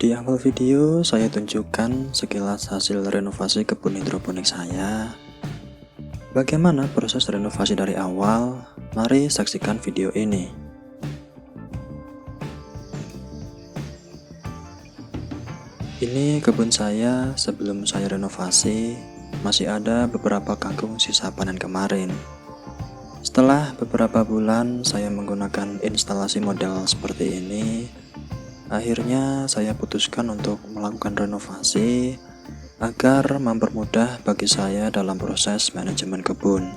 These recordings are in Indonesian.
Di awal video, saya tunjukkan sekilas hasil renovasi kebun hidroponik saya. Bagaimana proses renovasi dari awal? Mari saksikan video ini. Ini kebun saya sebelum saya renovasi, masih ada beberapa kangkung sisa panen kemarin. Setelah beberapa bulan saya menggunakan instalasi model seperti ini, akhirnya saya putuskan untuk melakukan renovasi agar mempermudah bagi saya dalam proses manajemen kebun.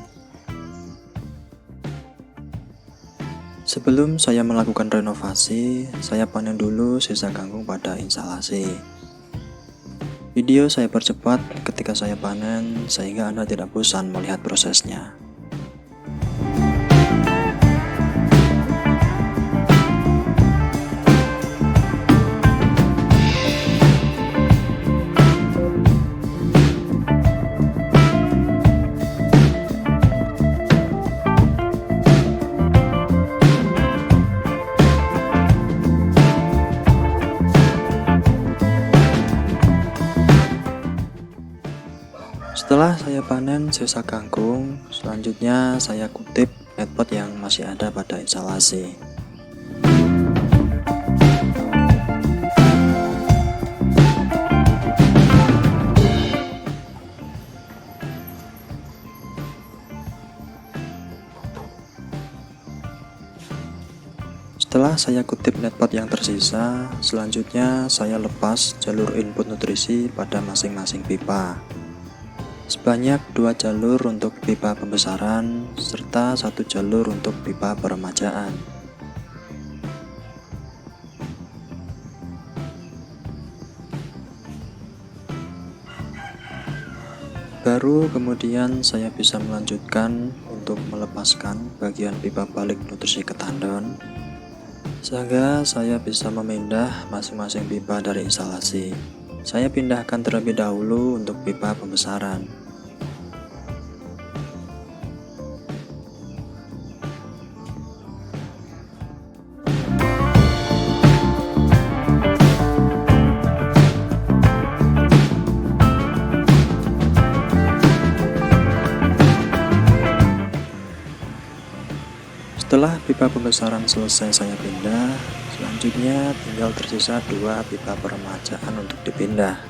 Sebelum saya melakukan renovasi, saya panen dulu sisa kangkung pada instalasi. Video saya percepat ketika saya panen sehingga Anda tidak bosan melihat prosesnya. Setelah saya panen sisa kangkung, selanjutnya saya kutip netpot yang masih ada pada instalasi. Setelah saya kutip netpot yang tersisa, selanjutnya saya lepas jalur input nutrisi pada masing-masing pipa. Sebanyak 2 jalur untuk pipa pembesaran, serta 1 jalur untuk pipa peremajaan. Baru kemudian saya bisa melanjutkan untuk melepaskan bagian pipa balik nutrisi ke tandon, sehingga saya bisa memindah masing-masing pipa dari instalasi. Saya pindahkan terlebih dahulu untuk pipa pembesaran. Setelah pipa pembesaran selesai saya pindah, selanjutnya tinggal tersisa 2 pipa peremajaan untuk dipindah.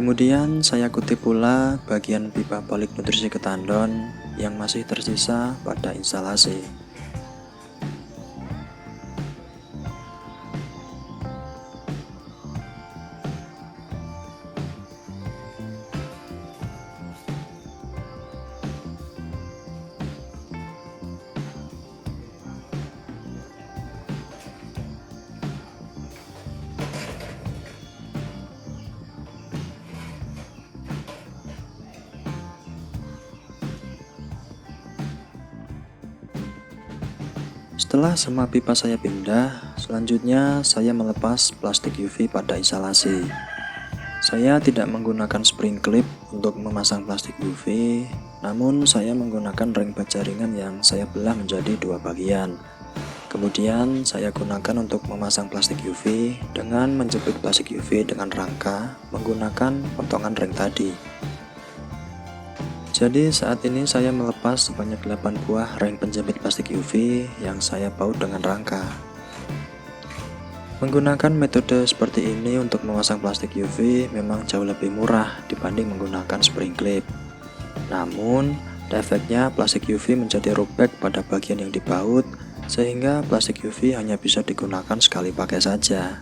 Kemudian saya kutip pula bagian pipa balik nutrisi ke tandon yang masih tersisa pada instalasi. Setelah semua pipa saya pindah, selanjutnya saya melepas plastik UV pada instalasi. Saya tidak menggunakan spring clip untuk memasang plastik UV, namun saya menggunakan ring baja ringan yang saya belah menjadi 2 bagian. Kemudian saya gunakan untuk memasang plastik UV dengan menjepit plastik UV dengan rangka menggunakan potongan ring tadi. Jadi saat ini saya melepas sebanyak 8 buah ring penjepit plastik UV yang saya baut dengan rangka. Menggunakan metode seperti ini untuk memasang plastik UV memang jauh lebih murah dibanding menggunakan spring clip. Namun, efeknya plastik UV menjadi robek pada bagian yang dibaut, sehingga plastik UV hanya bisa digunakan sekali pakai saja.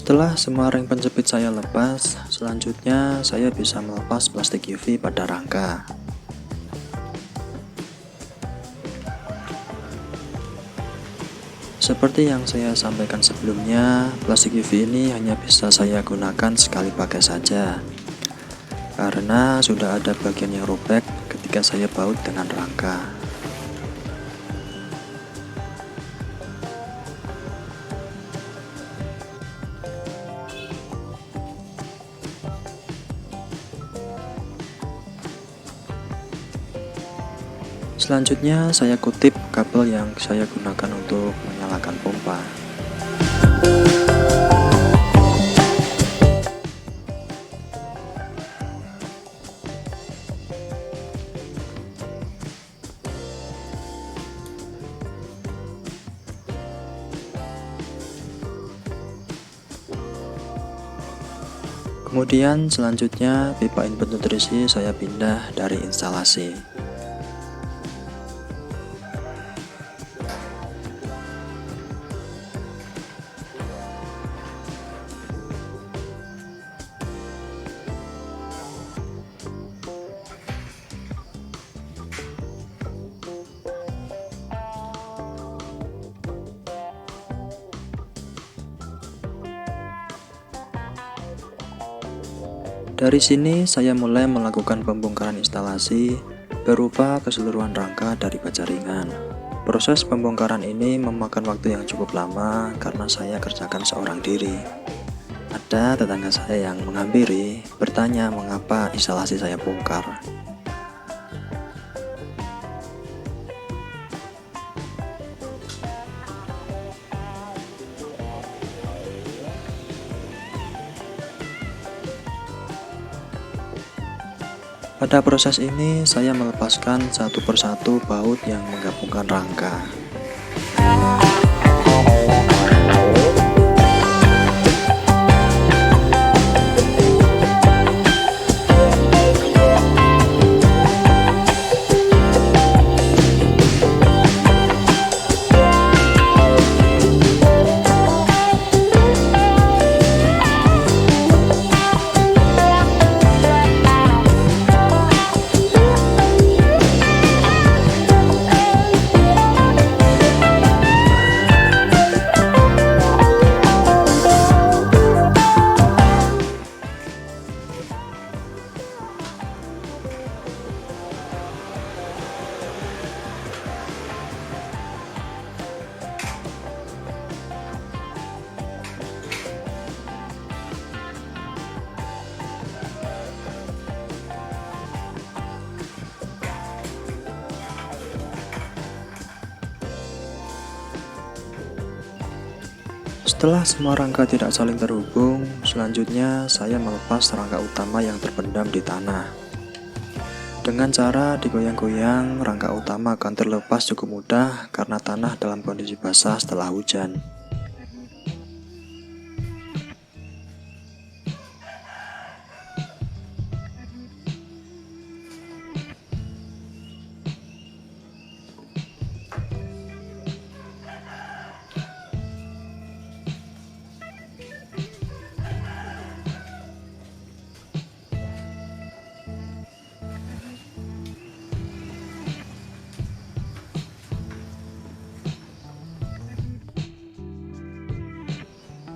Setelah semua ring penjepit saya lepas, selanjutnya saya bisa melepas plastik UV pada rangka. Seperti yang saya sampaikan sebelumnya, plastik UV ini hanya bisa saya gunakan sekali pakai saja, karena sudah ada bagian yang robek ketika saya baut dengan rangka. Selanjutnya saya kutip kabel yang saya gunakan untuk menyalakan pompa. Kemudian selanjutnya pipa input nutrisi saya pindah dari instalasi. Dari sini saya mulai melakukan pembongkaran instalasi berupa keseluruhan rangka dari baja ringan. Proses pembongkaran ini memakan waktu yang cukup lama karena saya kerjakan seorang diri. Ada tetangga saya yang menghampiri bertanya mengapa instalasi saya bongkar. Pada proses ini, saya melepaskan satu persatu baut yang menggabungkan rangka. Setelah semua rangka tidak saling terhubung, selanjutnya saya melepas rangka utama yang terpendam di tanah. Dengan cara digoyang-goyang, rangka utama akan terlepas cukup mudah karena tanah dalam kondisi basah setelah hujan.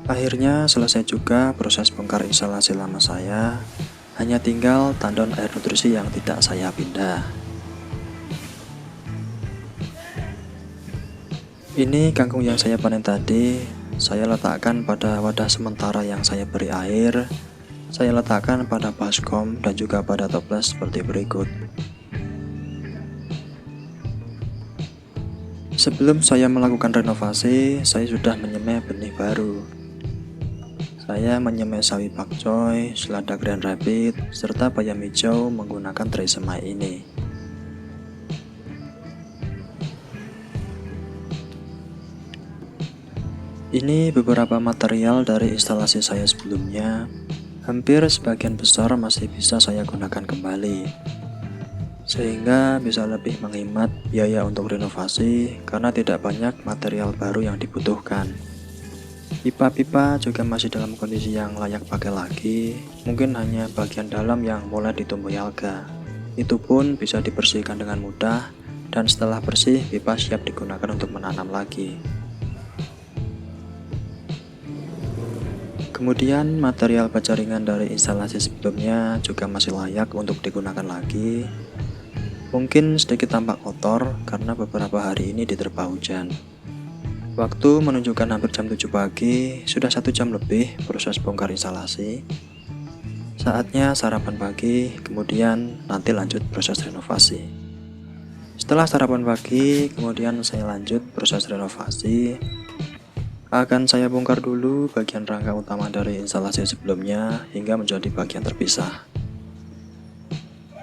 Akhirnya selesai juga proses bongkar instalasi lama saya, hanya tinggal tandon air nutrisi yang tidak saya pindah. Ini kangkung yang saya panen tadi, saya letakkan pada wadah sementara yang saya beri air. Saya letakkan pada baskom dan juga pada toples seperti berikut. Sebelum saya melakukan renovasi, saya sudah menyemai benih baru. Saya menyemai sawi pakcoy, selada Grand Rapid, serta bayam hijau menggunakan tray semai ini. Ini beberapa material dari instalasi saya sebelumnya. Hampir sebagian besar masih bisa saya gunakan kembali, sehingga bisa lebih menghemat biaya untuk renovasi karena tidak banyak material baru yang dibutuhkan. Pipa-pipa juga masih dalam kondisi yang layak pakai lagi, mungkin hanya bagian dalam yang mulai ditumbuhi alga. Itu pun bisa dibersihkan dengan mudah, dan setelah bersih, pipa siap digunakan untuk menanam lagi. Kemudian material baja ringan dari instalasi sebelumnya juga masih layak untuk digunakan lagi. Mungkin sedikit tampak kotor karena beberapa hari ini diterpa hujan. Waktu menunjukkan hampir jam 7 pagi, sudah 1 jam lebih proses bongkar instalasi. Saatnya sarapan pagi, kemudian nanti lanjut proses renovasi. Setelah sarapan pagi, kemudian saya lanjut proses renovasi. Akan saya bongkar dulu bagian rangka utama dari instalasi sebelumnya hingga menjadi bagian terpisah.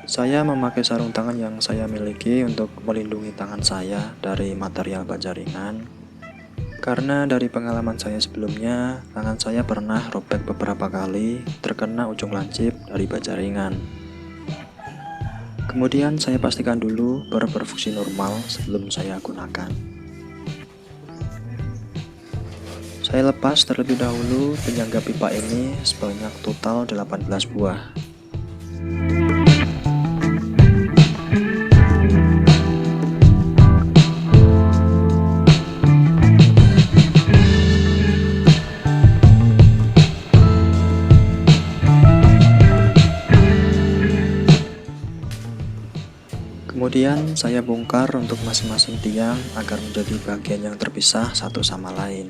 Saya memakai sarung tangan yang saya miliki untuk melindungi tangan saya dari material baja ringan. Karena dari pengalaman saya sebelumnya, tangan saya pernah robek beberapa kali terkena ujung lancip dari baja ringan. Kemudian saya pastikan dulu berfungsi normal sebelum saya gunakan. Saya lepas terlebih dahulu penyangga pipa ini sebanyak total 18 buah. Kemudian saya bongkar untuk masing-masing tiang agar menjadi bagian yang terpisah satu sama lain.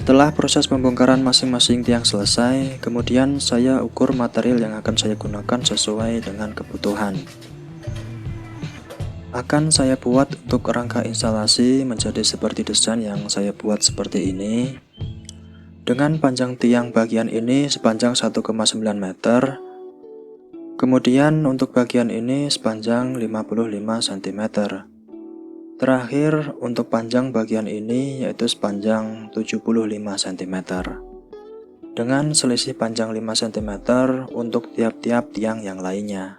Setelah proses pembongkaran masing-masing tiang selesai, kemudian saya ukur material yang akan saya gunakan sesuai dengan kebutuhan. Akan saya buat untuk rangka instalasi menjadi seperti desain yang saya buat seperti ini. Dengan panjang tiang bagian ini sepanjang 1,9 meter. Kemudian untuk bagian ini sepanjang 55 cm. Terakhir, untuk panjang bagian ini yaitu sepanjang 75 cm. Dengan selisih panjang 5 cm untuk tiap-tiap tiang yang lainnya.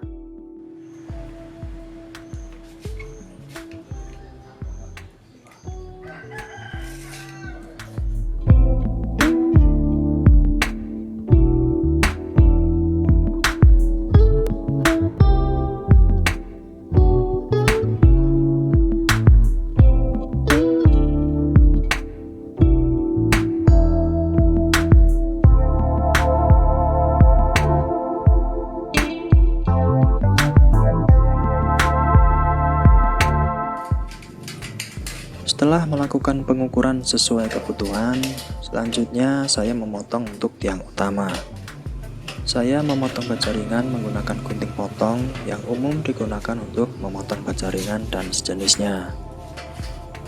Setelah melakukan pengukuran sesuai kebutuhan, selanjutnya saya memotong untuk tiang utama. Saya memotong baja ringan menggunakan gunting potong yang umum digunakan untuk memotong baja ringan dan sejenisnya.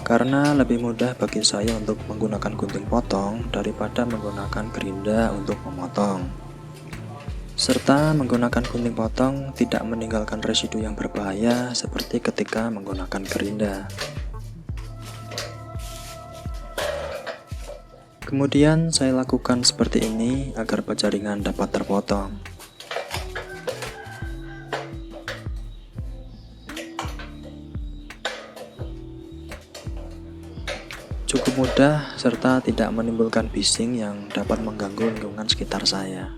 Karena lebih mudah bagi saya untuk menggunakan gunting potong daripada menggunakan gerinda untuk memotong. Serta menggunakan gunting potong tidak meninggalkan residu yang berbahaya seperti ketika menggunakan gerinda. Kemudian saya lakukan seperti ini agar baja ringan dapat terpotong. Cukup mudah serta tidak menimbulkan bising yang dapat mengganggu lingkungan sekitar saya.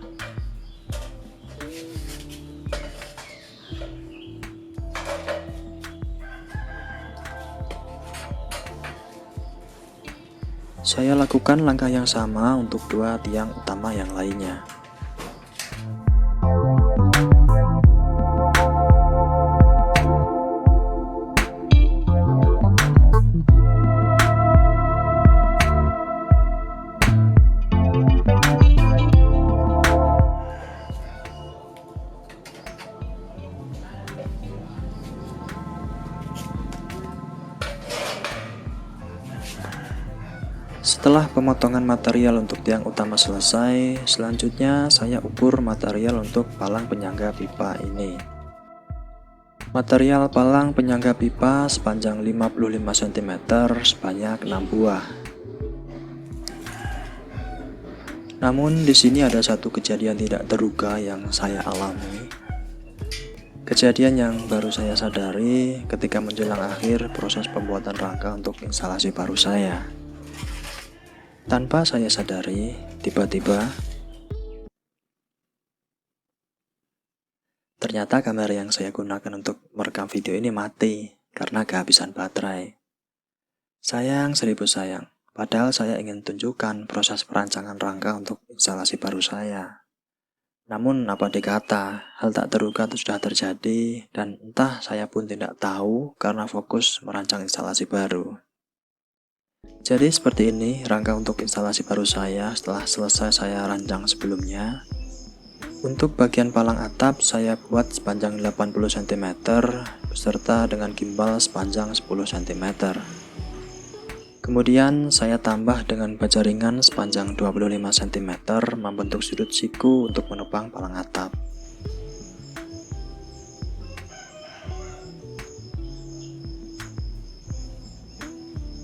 Saya lakukan langkah yang sama untuk dua tiang utama yang lainnya. Setelah pemotongan material untuk tiang utama selesai, selanjutnya saya ukur material untuk palang penyangga pipa ini. Material palang penyangga pipa sepanjang 55 cm sebanyak 6 buah. Namun di sini ada satu kejadian tidak terduga yang saya alami. Kejadian yang baru saya sadari ketika menjelang akhir proses pembuatan rangka untuk instalasi baru saya. Tanpa saya sadari, tiba-tiba ternyata kamera yang saya gunakan untuk merekam video ini mati karena kehabisan baterai. Sayang seribu sayang, padahal saya ingin tunjukkan proses perancangan rangka untuk instalasi baru saya. Namun apa dikata, hal tak terduga itu sudah terjadi dan entah saya pun tidak tahu karena fokus merancang instalasi baru. Jadi seperti ini rangka untuk instalasi baru saya setelah selesai saya rancang sebelumnya. Untuk bagian palang atap saya buat sepanjang 80 cm beserta dengan gimbal sepanjang 10 cm. Kemudian saya tambah dengan baja ringan sepanjang 25 cm membentuk sudut siku untuk menopang palang atap.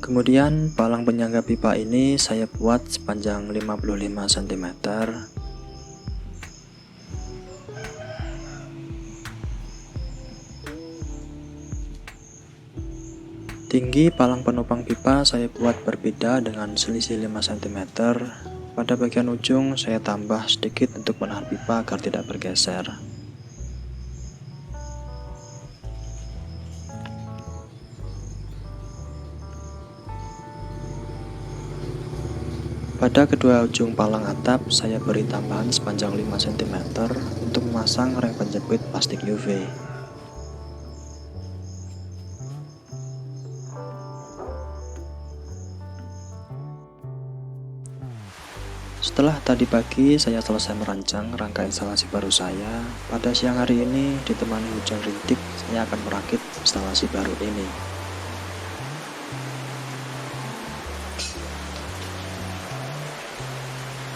Kemudian palang penyangga pipa ini saya buat sepanjang 55 cm. Tinggi palang penopang pipa saya buat berbeda dengan selisih 5 cm. Pada bagian ujung saya tambah sedikit untuk menahan pipa agar tidak bergeser. Pada kedua ujung palang atap, saya beri tambahan sepanjang 5 cm untuk memasang rem penjepit plastik UV. Setelah tadi pagi saya selesai merancang rangka instalasi baru saya, pada siang hari ini ditemani hujan rintik, saya akan merakit instalasi baru ini.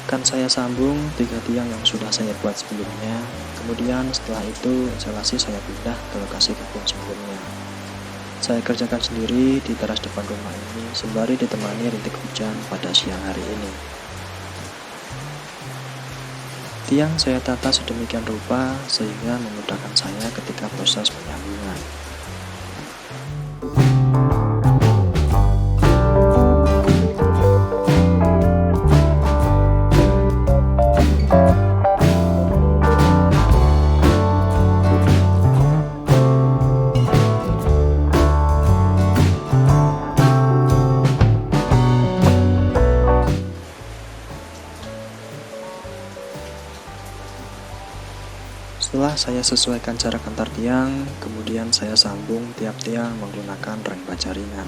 Akan saya sambung 3 tiang yang sudah saya buat sebelumnya. Kemudian setelah itu instalasi saya pindah ke lokasi kebun sebelumnya. Saya kerjakan sendiri di teras depan rumah ini sembari ditemani rintik hujan pada siang hari ini. Tiang saya tata sedemikian rupa sehingga memudahkan saya ketika proses penyambungan. Setelah saya sesuaikan jarak antar tiang, kemudian saya sambung tiap tiang menggunakan rem baja ringan.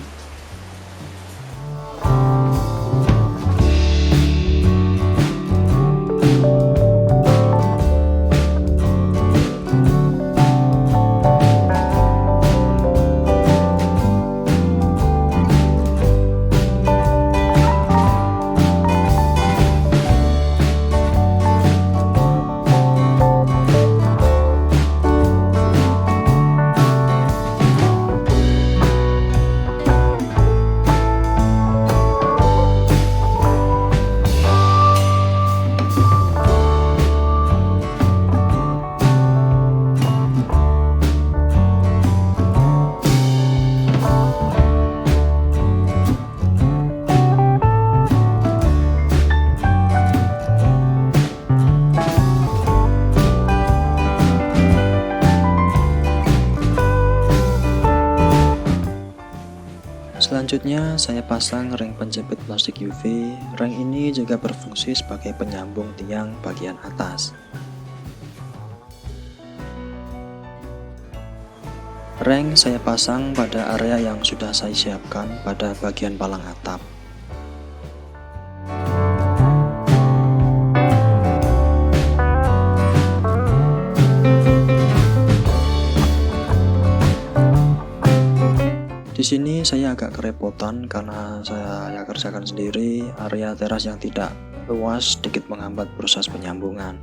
Selanjutnya saya pasang ring penjepit plastik UV. Ring ini juga berfungsi sebagai penyambung tiang bagian atas. Ring saya pasang pada area yang sudah saya siapkan pada bagian palang atap. Di sini saya agak kerepotan karena saya kerjakan sendiri. Area teras yang tidak luas sedikit menghambat proses penyambungan.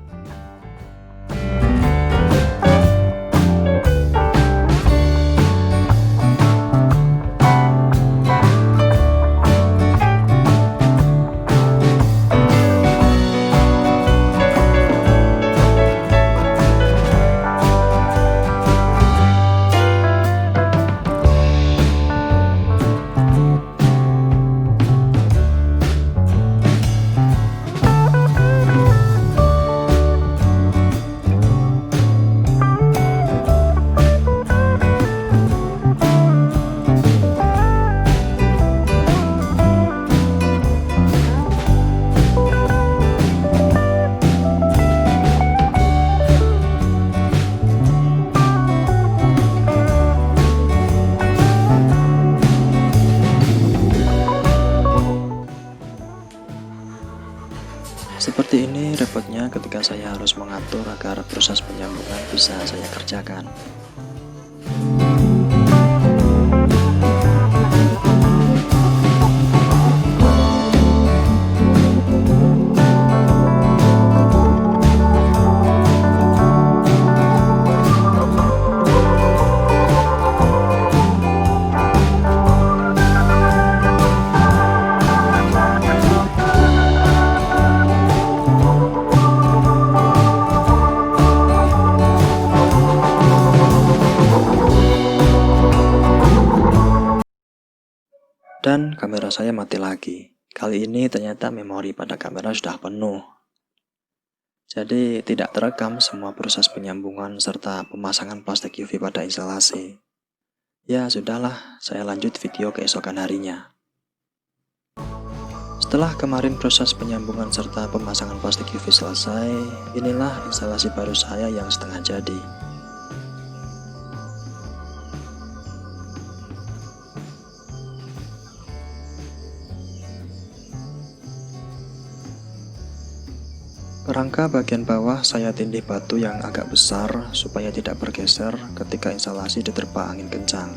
Seperti ini repotnya ketika saya harus mengatur agar proses penyambungan bisa saya kerjakan. Dan kamera saya mati lagi. Kali ini ternyata memori pada kamera sudah penuh. Jadi tidak terekam semua proses penyambungan serta pemasangan plastik UV pada instalasi. Ya sudahlah, saya lanjut video keesokan harinya. Setelah kemarin proses penyambungan serta pemasangan plastik UV selesai, inilah instalasi baru saya yang setengah jadi. Rangka bagian bawah saya tindih batu yang agak besar supaya tidak bergeser ketika instalasi diterpa angin kencang.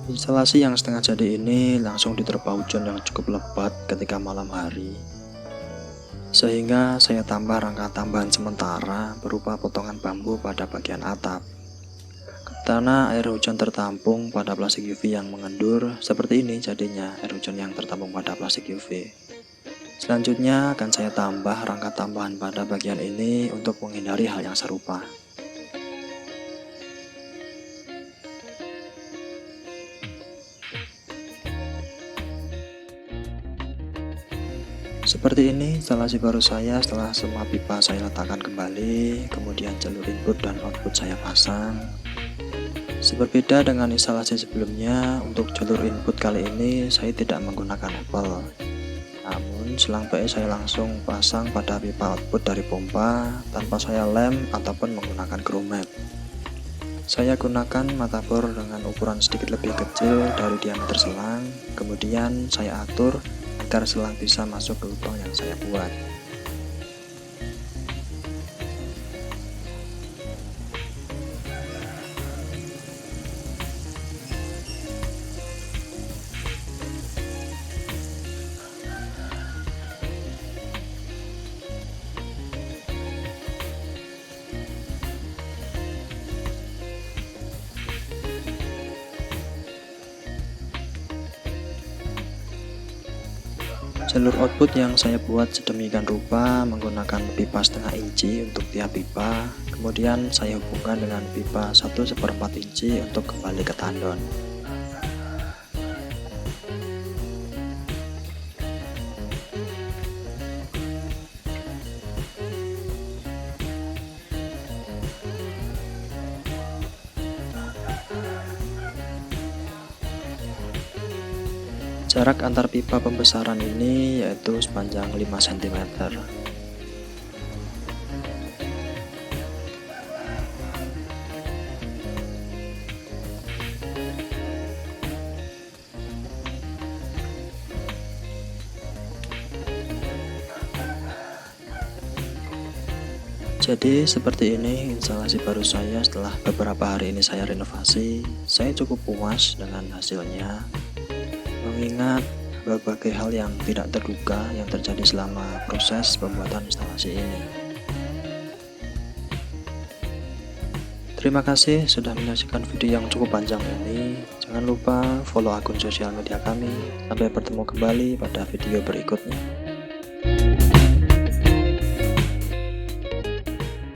Instalasi yang setengah jadi ini langsung diterpa hujan yang cukup lebat ketika malam hari, sehingga saya tambah rangka tambahan sementara berupa potongan bambu pada bagian atap. Karena air hujan tertampung pada plastik UV yang mengendur, seperti ini jadinya air hujan yang tertampung pada plastik UV. Selanjutnya akan saya tambah rangka tambahan pada bagian ini untuk menghindari hal yang serupa. Seperti ini instalasi baru saya setelah semua pipa saya letakkan kembali, kemudian jalur input dan output saya pasang. Berbeda dengan instalasi sebelumnya, untuk jalur input kali ini saya tidak menggunakan opel. Namun selang PE saya langsung pasang pada pipa output dari pompa tanpa saya lem ataupun menggunakan grommet. Saya gunakan mata bor dengan ukuran sedikit lebih kecil dari diameter selang, kemudian saya atur agar selang bisa masuk ke lubang yang saya buat. Jalur output yang saya buat sedemikian rupa menggunakan pipa setengah inci untuk tiap pipa, kemudian saya hubungkan dengan pipa 1/4 inci untuk kembali ke tandon. Jarak antar pipa pembesaran ini yaitu sepanjang 5 cm. Jadi seperti ini instalasi baru saya setelah beberapa hari ini saya renovasi. Saya cukup puas dengan hasilnya, mengingat berbagai hal yang tidak terduga yang terjadi selama proses pembuatan instalasi ini. Terima kasih sudah menyaksikan video yang cukup panjang ini. Jangan lupa follow akun sosial media kami. Sampai bertemu kembali pada video berikutnya.